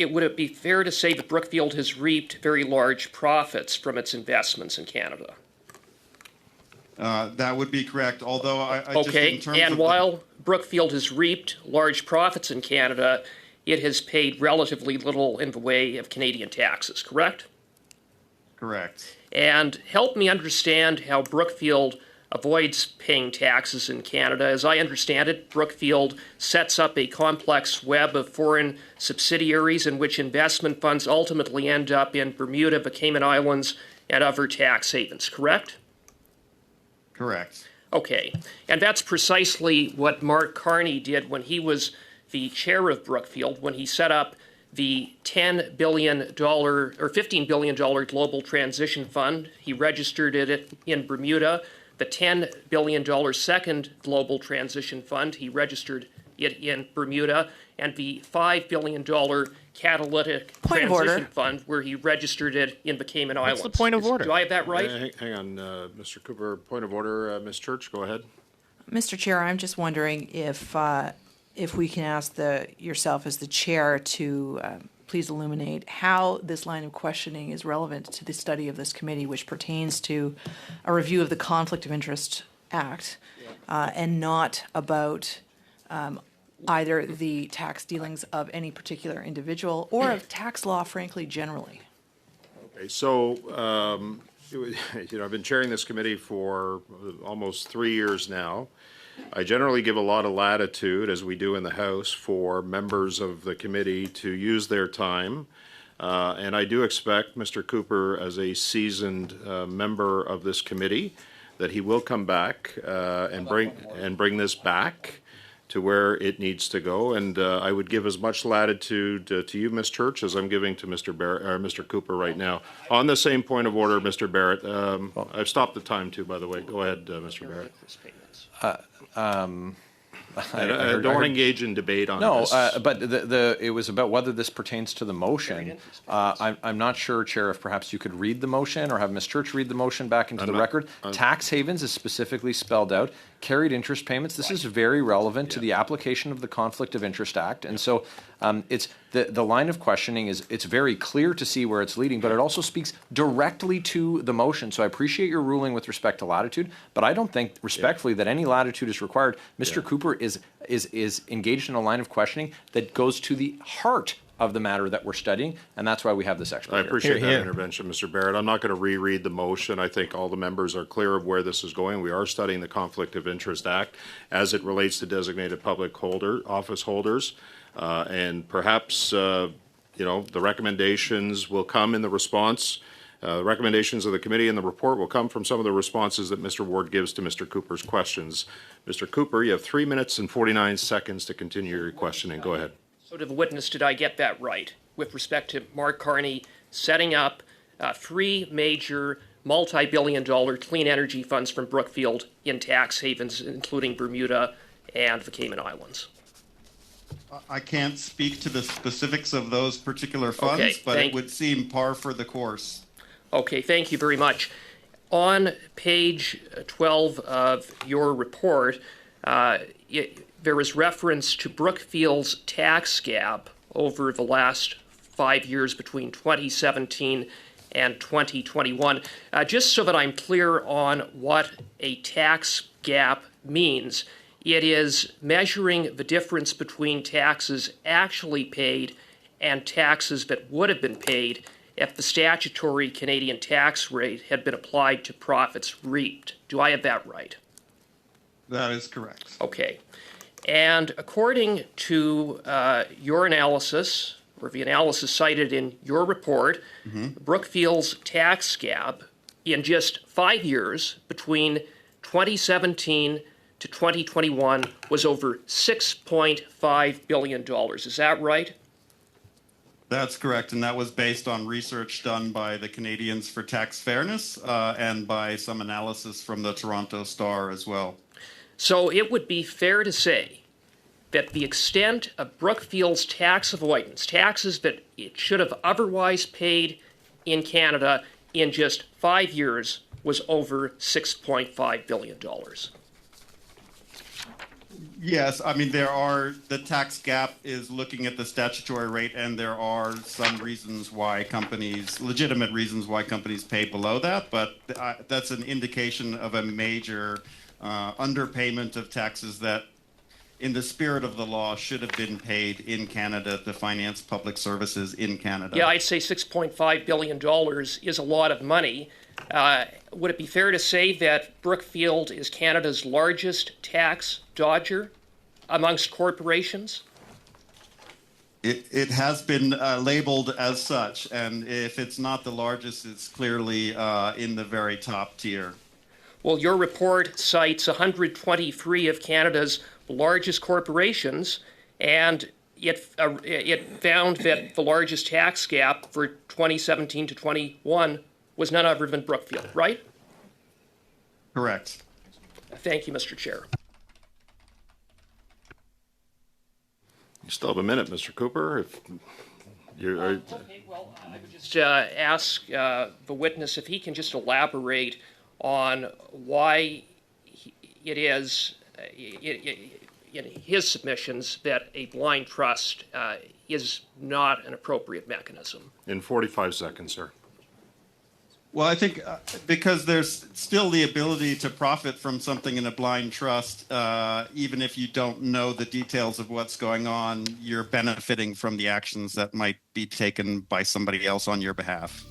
would it be fair to say that Brookfield has reaped very large profits from its investments in Canada? That would be correct, although I okay, just in terms and of while Brookfield has reaped large profits in Canada, it has paid relatively little in the way of Canadian taxes, correct? Correct. And help me understand how Brookfield avoids paying taxes in Canada. As I understand it, Brookfield sets up a complex web of foreign subsidiaries in which investment funds ultimately end up in Bermuda, the Cayman Islands, and other tax havens, correct? Correct. Okay, and that's precisely what Mark Carney did when he was the chair of Brookfield, when he set up the $10 billion or $15 billion Global Transition Fund. He registered it in Bermuda. The $10 billion second Global Transition Fund, he registered it in Bermuda. And the $5 billion Catalytic Transition Fund, where he registered it in the Cayman Islands. What's the point of order? Do I have that right? Hang on, Mr. Cooper. Point of order, Ms. Church, go ahead. Mr. Chair, I'm just wondering if we can ask yourself as the chair to please illuminate how this line of questioning is relevant to the study of this committee, which pertains to a review of the Conflict of Interest Act, and not about either the tax dealings of any particular individual or of tax law, frankly, generally. Okay, so I've been chairing this committee for almost 3 years now. I generally give a lot of latitude, as we do in the House, for members of the committee to use their time. And I do expect Mr. Cooper, as a seasoned member of this committee, that he will come back and bring this back to where it needs to go. And I would give as much latitude to you, Ms. Church, as I'm giving to Mr. Barrett, or Mr. Cooper right now. On the same point of order, Mr. Barrett, I've stopped the time too, by the way. Go ahead, Mr. Barrett. I don't want to engage in debate on this. No, but it was about whether this pertains to the motion. I'm not sure, Chair, if perhaps you could read the motion or have Ms. Church read the motion back into the record. Tax havens is specifically spelled out. Carried interest payments, this is very relevant to the application of the Conflict of Interest Act. And so it's the line of questioning it's very clear to see where it's leading, but it also speaks directly to the motion. So I appreciate your ruling with respect to latitude, but I don't think respectfully that any latitude is required. Mr. Cooper is engaged in a line of questioning that goes to the heart of the matter that we're studying, and that's why we have this expert. I appreciate that intervention, Mr. Barrett. I'm not going to reread the motion. I think all the members are clear of where this is going. We are studying the Conflict of Interest Act as it relates to designated public office holders, and perhaps the recommendations will come in the response. The recommendations of the committee and the report will come from some of the responses that Mr. Ward gives to Mr. Cooper's questions. Mr. Cooper, you have 3 minutes and 49 seconds to continue your questioning. Go ahead. So to the witness, did I get that right with respect to Mark Carney setting up 3 major multi-billion-dollar clean energy funds from Brookfield in tax havens, including Bermuda and the Cayman Islands? I can't speak to the specifics of those particular funds, but it would seem par for the course. Okay, thank you very much. On page 12 of your report, there is reference to Brookfield's tax gap over the last 5 years between 2017 and 2021. Just so that I'm clear on what a tax gap means, it is measuring the difference between taxes actually paid and taxes that would have been paid if the statutory Canadian tax rate had been applied to profits reaped. Do I have that right? That is correct. Okay. And according to your analysis, or the analysis cited in your report, Brookfield's tax gap in just 5 years between 2017 to 2021 was over $6.5 billion. Is that right? That's correct, and that was based on research done by the Canadians for Tax Fairness and by some analysis from the Toronto Star as well. So it would be fair to say that the extent of Brookfield's tax avoidance, taxes that it should have otherwise paid in Canada in just 5 years, was over $6.5 billion. Yes, I mean, the tax gap is looking at the statutory rate, and there are some reasons why legitimate reasons why companies pay below that, but that's an indication of a major underpayment of taxes that, in the spirit of the law, should have been paid in Canada to finance public services in Canada. Yeah, I'd say $6.5 billion is a lot of money. Would it be fair to say that Brookfield is Canada's largest tax dodger amongst corporations? It has been labeled as such, and if it's not the largest, it's clearly in the very top tier. Well, your report cites 123 of Canada's largest corporations, and it found that the largest tax gap for 2017 to 21 was none other than Brookfield, right? Correct. Thank you, Mr. Chair. You still have a minute, Mr. Cooper. If you are, Okay, well, I would just ask the witness if he can just elaborate on why it is in his submissions that a blind trust is not an appropriate mechanism. in 45 seconds, sir. Well, I think because there's still the ability to profit from something in a blind trust, even if you don't know the details of what's going on, you're benefiting from the actions that might be taken by somebody else on your behalf.